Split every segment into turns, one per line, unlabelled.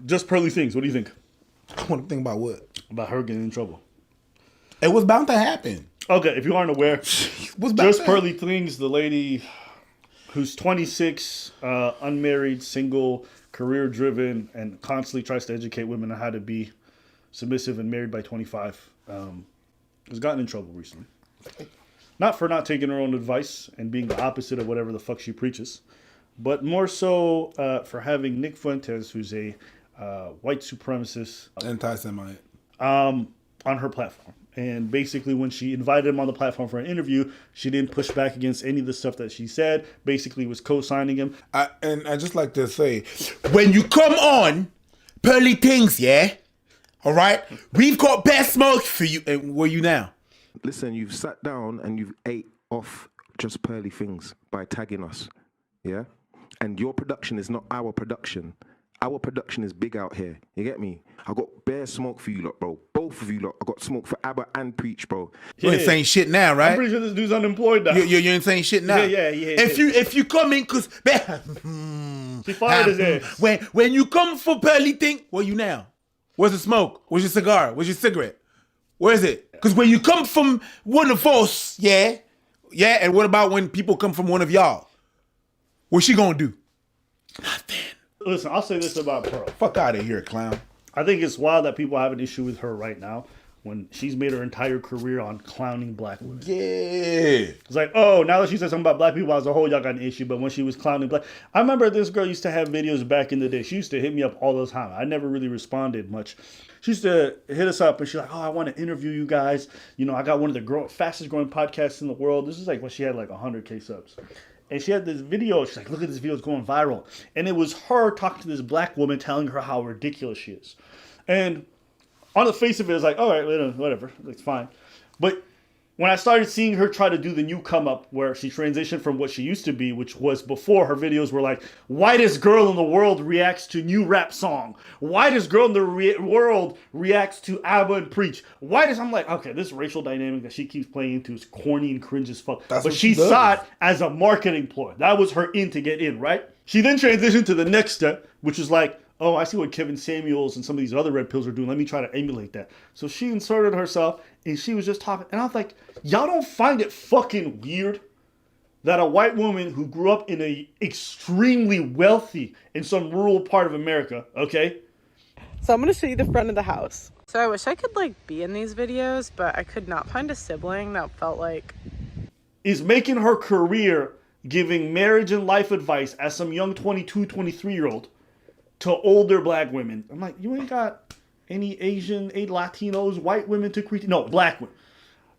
Just Pearly Things. What do you think?
I want to think about what?
About her getting in trouble.
It was bound to happen.
Okay, if you aren't aware,
What's
Just Pearly Things, the lady who's 26, unmarried, single, career-driven, and constantly tries to educate women on how to be submissive and married by 25, has gotten in trouble recently. Not for not taking her own advice and being the opposite of whatever the fuck she preaches, but more so for having Nick Fuentes, who's a white supremacist,
Anti-Semite,
on her platform. And basically, when she invited him on the platform for an interview, she didn't push back against any of the stuff that she said. Basically, was co-signing him.
And I just like to say, when you come on Pearly Things, yeah, all right, we've got best smoke for you. And where you now?
Listen, you've sat down and you've ate off Just Pearly Things by tagging us, yeah? And your production is not our production. Our production is big out here. You get me? I got bare smoke for you lot, bro. Both of you lot. I got smoke for Abba and Preach, bro.
You ain't saying shit now, right?
I'm pretty sure this dude's unemployed now.
You ain't saying shit now.
Yeah.
If you come in, cause
She fired his ass.
when you come for Pearly Thing, where you now? Where's the smoke? Where's your cigar? Where's your cigarette? Where is it? Because when you come from one of us, yeah, and what about when people come from one of y'all? What's she gonna do? Nothing.
Listen, I'll say this about Pearl.
Fuck out of here, clown.
I think it's wild that people have an issue with her right now when she's made her entire career on clowning black women.
Yeah.
It's like, oh, now that she said something about black people as a whole, y'all got an issue. But when she was clowning black, I remember this girl used to have videos back in the day. She used to hit me up all the time. I never really responded much. She used to hit us up and she's like, oh, I want to interview you guys. You know, I got one of the fastest growing podcasts in the world. This is like when she had like 100K subs. And she had this video. She's like, look at this video. It's going viral. And it was her talking to this black woman telling her how ridiculous she is. And on the face of it, it's like, all right, whatever. It's fine. But when I started seeing her try to do the new come up where she transitioned from what she used to be, which was before her videos were like, whitest girl in the world reacts to new rap song. Whitest girl in the world reacts to ABBA and Preach. I'm like, okay, this racial dynamic that she keeps playing into is corny and cringe as fuck. But she saw it as a marketing ploy. That was her in to get in, right? She then transitioned to the next step, which is like, oh, I see what Kevin Samuels and some of these other red pills are doing. Let me try to emulate that. So she inserted herself and she was just talking. And I was like, y'all don't find it fucking weird that a white woman who grew up in a extremely wealthy in some rural part of America, okay?
So I'm going to show you the front of the house. So I wish I could like be in these videos, but I could not find a sibling that felt like...
is making her career giving marriage and life advice as some young 22, 23-year-old to older black women. I'm like, you ain't got any Asian, Latinos, white women to critique. No, black women.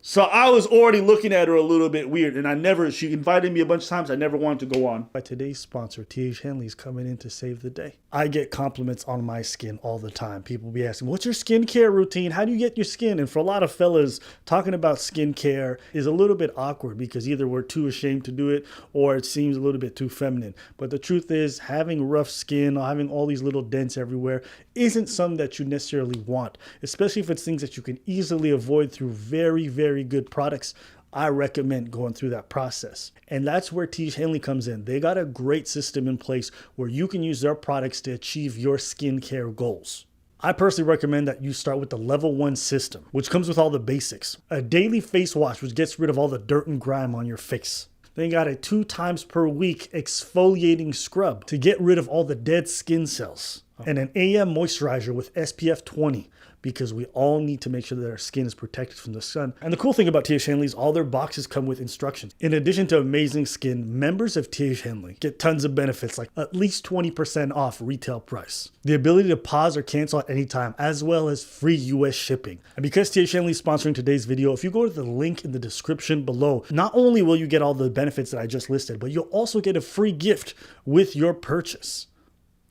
So I was already looking at her a little bit weird, and she invited me a bunch of times. I never wanted to go on. By today's sponsor, T.H. Henley's coming in to save the day. I get compliments on my skin all the time. People be asking, what's your skincare routine? How do you get your skin? And for a lot of fellas, talking about skincare is a little bit awkward because either we're too ashamed to do it or it seems a little bit too feminine. But the truth is, having rough skin or having all these little dents everywhere isn't something that you necessarily want, especially if it's things that you can easily avoid through very, very good products. I recommend going through that process. And that's where T. Henley comes in. They got a great system in place where you can use their products to achieve your skincare goals. I personally recommend that you start with the level 1 system, which comes with all the basics. A daily face wash, which gets rid of all the dirt and grime on your face. Then got a 2 times per week exfoliating scrub to get rid of all the dead skin cells. And an AM moisturizer with SPF 20 because we all need to make sure that our skin is protected from the sun. And the cool thing about T.H. Henley is all their boxes come with instructions. In addition to amazing skin, members of T.H. Henley get tons of benefits like at least 20% off retail price, the ability to pause or cancel at any time, as well as free US shipping. And because T.H. Henley is sponsoring today's video, if you go to the link in the description below, not only will you get all the benefits that I just listed, but you'll also get a free gift with your purchase.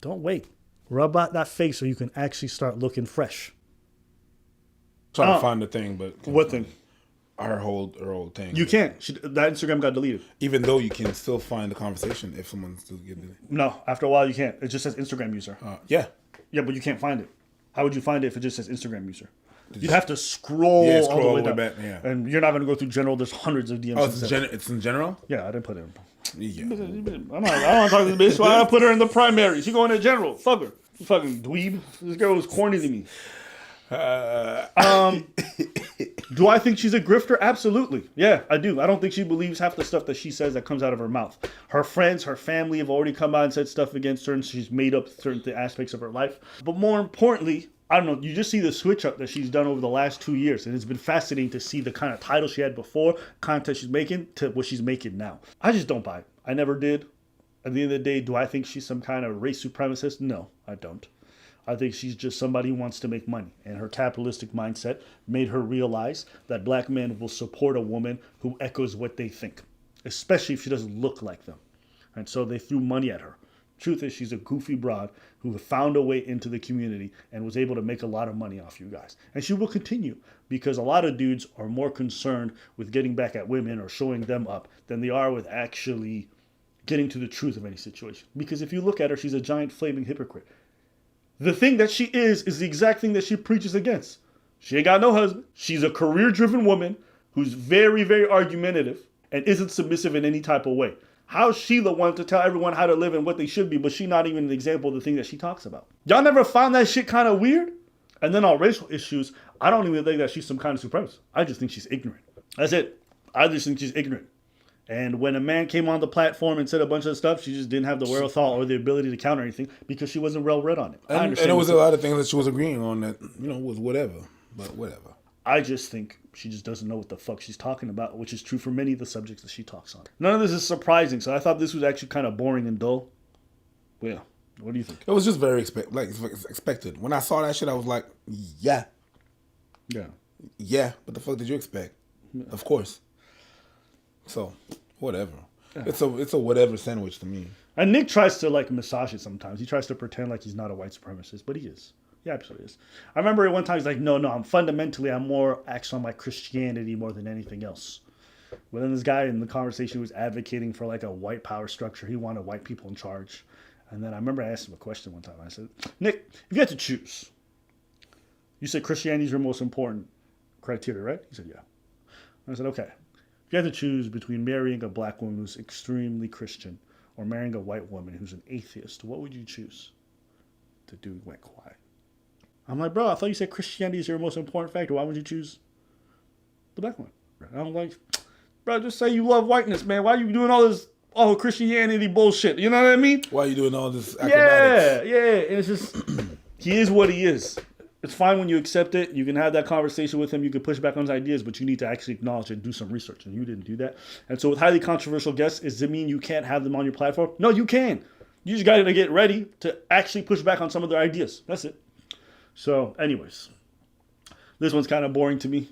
Don't wait. Rub out that face so you can actually start looking fresh.
Trying to find the thing, but
what thing?
Her old thing.
You can't. That Instagram got deleted.
Even though you can still find the conversation if someone's still getting it.
No, after a while you can't. It just says Instagram user.
Yeah,
but you can't find it. How would you find it if it just says Instagram user? You'd have to scroll all the way down.
Back, yeah.
And you're not going to go through general. There's hundreds of DMs.
Oh, it's in general?
Yeah, I didn't put it in.
Yeah.
I don't want to talk to this bitch, so I put her in the primary. She going to general. Fuck her. Fucking dweeb. This girl was corny to me. Do I think she's a grifter? Absolutely. Yeah, I do. I don't think she believes half the stuff that she says that comes out of her mouth. Her friends, her family have already come out and said stuff against her, and she's made up certain aspects of her life. But more importantly, I don't know, you just see the switch up that she's done over the last 2 years, and it's been fascinating to see the kind of title she had before, content she's making, to what she's making now. I just don't buy it. I never did. At the end of the day, do I think she's some kind of race supremacist? No, I don't. I think she's just somebody who wants to make money. And her capitalistic mindset made her realize that black men will support a woman who echoes what they think, especially if she doesn't look like them. And so they threw money at her. Truth is, she's a goofy broad who found a way into the community and was able to make a lot of money off you guys. And she will continue, because a lot of dudes are more concerned with getting back at women or showing them up than they are with actually getting to the truth of any situation. Because if you look at her, she's a giant flaming hypocrite. The thing that she is the exact thing that she preaches against. She ain't got no husband. She's a career-driven woman who's very, very argumentative and isn't submissive in any type of way. How's she the one to tell everyone how to live and what they should be, but she not even an example of the thing that she talks about? Y'all never found that shit kind of weird? And then on racial issues, I don't even think that she's some kind of supremacist. I just think she's ignorant. That's it. I just think she's ignorant. And when a man came on the platform and said a bunch of stuff, she just didn't have the wherewithal or the ability to counter anything because she wasn't well read on it.
And there was a lot of things that she was agreeing on that, was whatever. But whatever.
I just think she just doesn't know what the fuck she's talking about, which is true for many of the subjects that she talks on. None of this is surprising, so I thought this was actually kind of boring and dull. But yeah, what do you think?
It was just very expected. When I saw that shit, I was like, yeah. Yeah, what the fuck did you expect? Yeah. Of course. So, whatever. Yeah. It's a whatever sandwich to me.
And Nick tries to massage it sometimes. He tries to pretend like he's not a white supremacist, but he is. He absolutely is. I remember at one time he's like, no, I'm more actually on my Christianity more than anything else. But then this guy in the conversation was advocating for a white power structure. He wanted white people in charge. And then I remember I asked him a question one time. I said, Nick, if you had to choose, you said Christianity is your most important criteria, right? He said, yeah. I said, okay. If you had to choose between marrying a black woman who's extremely Christian or marrying a white woman who's an atheist, what would you choose? The dude went quiet. I'm like, bro, I thought you said Christianity is your most important factor. Why would you choose the black one? And I'm like, bro, just say you love whiteness, man. Why are you doing all this Christianity bullshit? You know what I mean?
Why are you doing all this acrobatics?
Yeah. And it's just, he is what he is. It's fine when you accept it. You can have that conversation with him. You can push back on his ideas, but you need to actually acknowledge and do some research. And you didn't do that. And so with highly controversial guests, does it mean you can't have them on your platform? No, you can. You just got to get ready to actually push back on some of their ideas. That's it. So anyways, this one's kind of boring to me,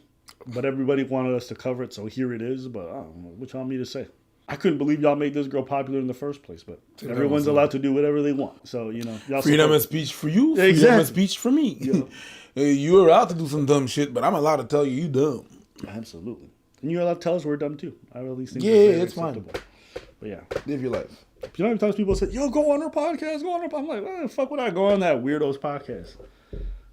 but everybody wanted us to cover it. So here it is. But I don't know what y'all want me to say. I couldn't believe y'all made this girl popular in the first place, but everyone's allowed to do whatever they want. So, y'all
freedom of speech for you,
exactly.
Freedom of speech for me. Yeah. You're allowed to do some dumb shit, but I'm allowed to tell you dumb.
Absolutely. And you're allowed to tell us we're dumb too. I at least think
it's fine.
But yeah.
Live your life.
You know how many times people say, yo, go on her podcast, I'm like, why the fuck would I go on that weirdo's podcast?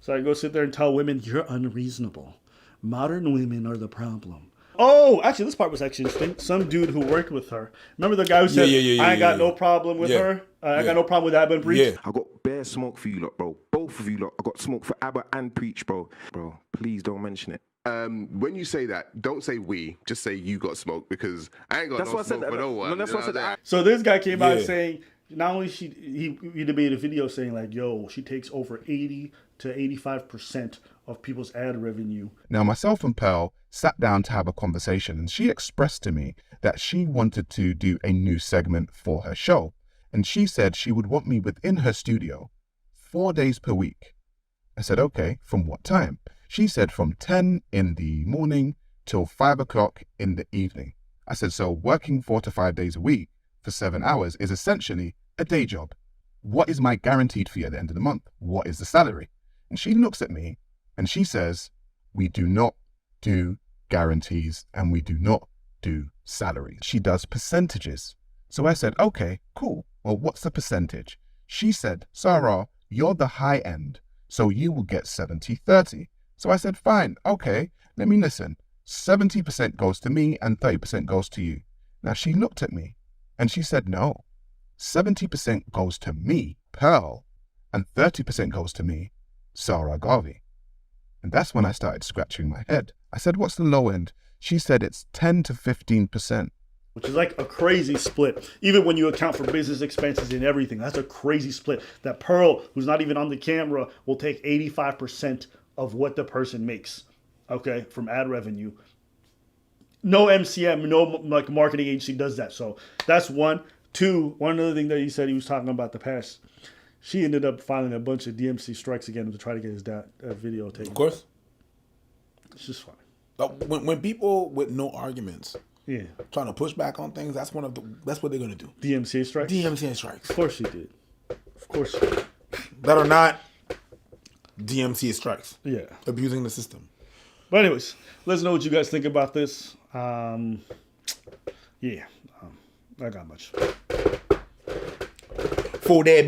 So I go sit there and tell women, you're unreasonable. Modern women are the problem. Oh, actually, this part was actually interesting. Some dude who worked with her. Remember the guy who said, I ain't got no problem with her? I got no problem with Abba and Preach?
Yeah. I got bare smoke for you lot, bro. Both of you lot. I got smoke for Abba and Preach, bro. Bro, please don't mention it.
When you say that, don't say we. Just say you got smoke, because I ain't got no smoke for no one.
No, that's what I said.
So this guy came out saying, not only he made a video saying she takes over 80 to 85% of people's ad revenue.
Now, myself and Pearl sat down to have a conversation, and she expressed to me that she wanted to do a new segment for her show. And she said she would want me within her studio 4 days per week. I said, okay, from what time? She said from 10 in the morning till 5 o'clock in the evening. I said, so working 4 to 5 days a week for 7 hours is essentially a day job. What is my guaranteed fee at the end of the month? What is the salary? And she looks at me and she says, we do not do guarantees and we do not do salaries. She does percentages. So I said, okay, cool. Well, what's the percentage? She said, Sarah, you're the high end, so you will get 70-30. So I said, fine, okay, let me listen. 70% goes to me and 30% goes to you. Now she looked at me and she said, no, 70% goes to me, Pearl, and 30% goes to me, Sarah Garvey. And that's when I started scratching my head. I said, what's the low end? She said it's 10 to 15%.
Which is like a crazy split. Even when you account for business expenses and everything, that's a crazy split. That Pearl, who's not even on the camera, will take 85% of what the person makes, okay, from ad revenue. No MCM, no like marketing agency does that. So that's one. Two, one other thing that he said he was talking about the past. She ended up filing a bunch of DMC strikes again to try to get his video taken.
Of course.
It's just fine.
When people with no arguments,
yeah,
trying to push back on things, that's what they're gonna do.
DMCA strikes.
DMCA strikes.
Of course he did. Of course. He did.
That are not DMCA strikes.
Yeah.
Abusing the system.
But anyways, let us know what you guys think about this. Yeah, I got much.
For that.